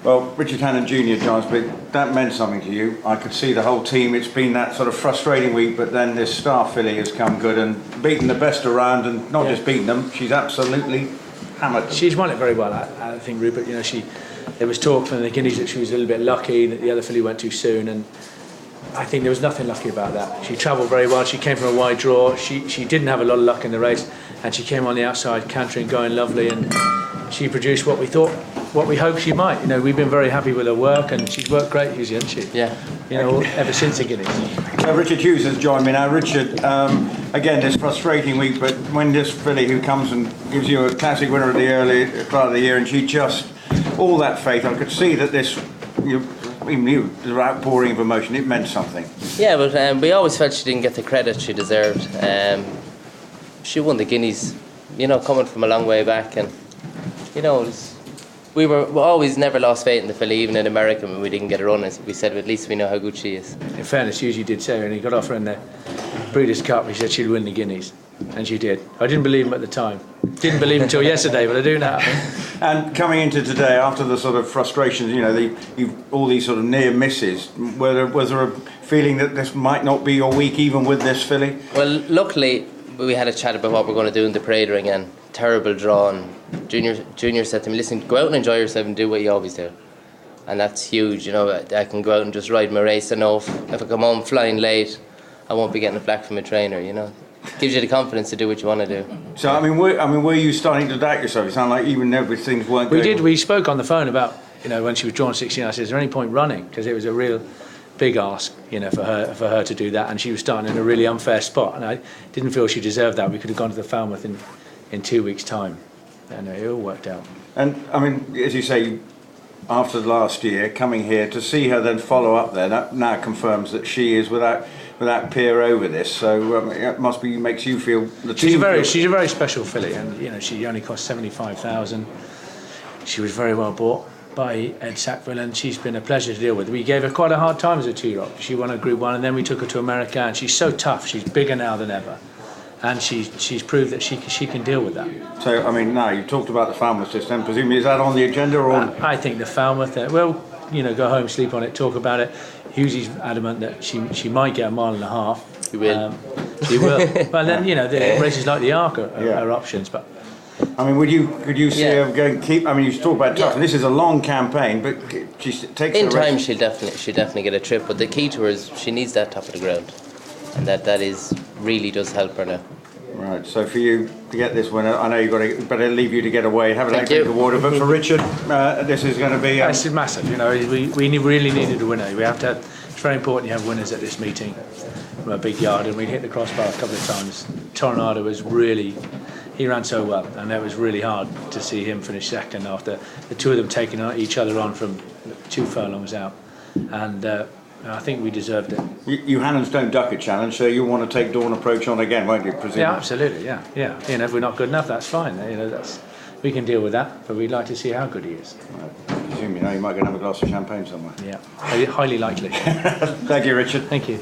Well, Richard Hannon Jr., Giles, but that meant something to you. I could see the whole team. It's been that sort of frustrating week, but then this star filly has come good and beaten the best around, and not just beaten them, she's absolutely hammered them. She's won it very well, I think, Rupert. You know, there was talk from the Guineas that she was a little bit lucky, that the other filly went too soon, and I think there was nothing lucky about that. She travelled very well. She came from a wide draw. She didn't have a lot of luck in the race, and she came on the outside, cantering, going lovely, and she produced what we hoped she might. You know, we've been very happy with her work, and she's worked great, Hughes, hasn't she? Yeah. You know, ever since the Guineas. Richard Hughes has joined me now. Richard, again, this frustrating week, but when this filly who comes and gives you a classic winner at the early part of the year, and she just, all that faith, I could see that this, even you, the outpouring of emotion, it meant something. Yeah, but we always felt she didn't get the credit she deserved. She won the Guineas, you know, coming from a long way back, and you know, we always never lost faith in the filly, even in America when we didn't get a run. We said, at least we know how good she is. In fairness, Hughes did say, when he got off her in the Breeders' Cup, he said she'd win the Guineas, and she did. I didn't believe him at the time. Didn't believe him until yesterday, but I do now. And coming into today, after the sort of frustrations, you know, all these sort of near misses, was there a feeling that this might not be your week, even with this filly? Well, luckily, we had a chat about what we're going to do in the parade ring, and terrible draw, and Junior said to me, listen, go out and enjoy yourself and do what you always do. And that's huge, you know. I can go out and just ride my race. I know if I come home flying late, I won't be getting a flack from a trainer, you know. Gives you the confidence to do what you want to do. So I mean, were you starting to doubt yourself? It sounded like even though things weren't going. We spoke on the phone about, you know, when she was drawn 16. I said, is there any point running? Because it was a real big ask, you know, for her to do that, and she was starting in a really unfair spot, and I didn't feel she deserved that. We could have gone to the Falmouth in 2 weeks' time, and it all worked out. And I mean, as you say, after last year, coming here to see her then follow up there, that now confirms that she is without peer over this. So it makes you feel the team. She's a very special filly, and you know, she only cost 75,000. She was very well bought by Ed Sackville, and she's been a pleasure to deal with. We gave her quite a hard time as a two-year-old. She won a Group 1, and then we took her to America, and she's so tough. She's bigger now than ever, and she's proved that she can deal with that. So I mean, now you talked about the Falmouth system. Presumably, is that on the agenda, or? I think the Falmouth. Well, you know, go home, sleep on it, talk about it. Hughes is adamant that she might get a mile and a half. She will. She will. But then, you know, the races like the Arc are options. But I mean, could you see her going keep? I mean, you talk about tough, and this is a long campaign, but she takes. In time, she'll definitely get a trip. But the key to her is she needs that top of the ground, and that is really does help her now. Right. So for you to get this winner, I know you've got to, but I'll leave you to get away. Have a drink of water. But for Richard, this is going to be. This is massive. You know, we really needed a winner. We have to. It's very important you have winners at this meeting from a big yard, and we hit the crossbar a couple of times. Tornado was really. He ran so well, and it was really hard to see him finish second after the two of them taking each other on from 2 furlongs out, and I think we deserved it. You Hannons don't duck a challenge, so you want to take Dawn Approach on again, won't you? Presumably? Yeah, absolutely. Yeah. You know, if we're not good enough, that's fine. You know, we can deal with that, but we'd like to see how good he is. Right. I presume you know you might go and have a glass of champagne somewhere. Yeah, highly likely. Thank you, Richard. Thank you.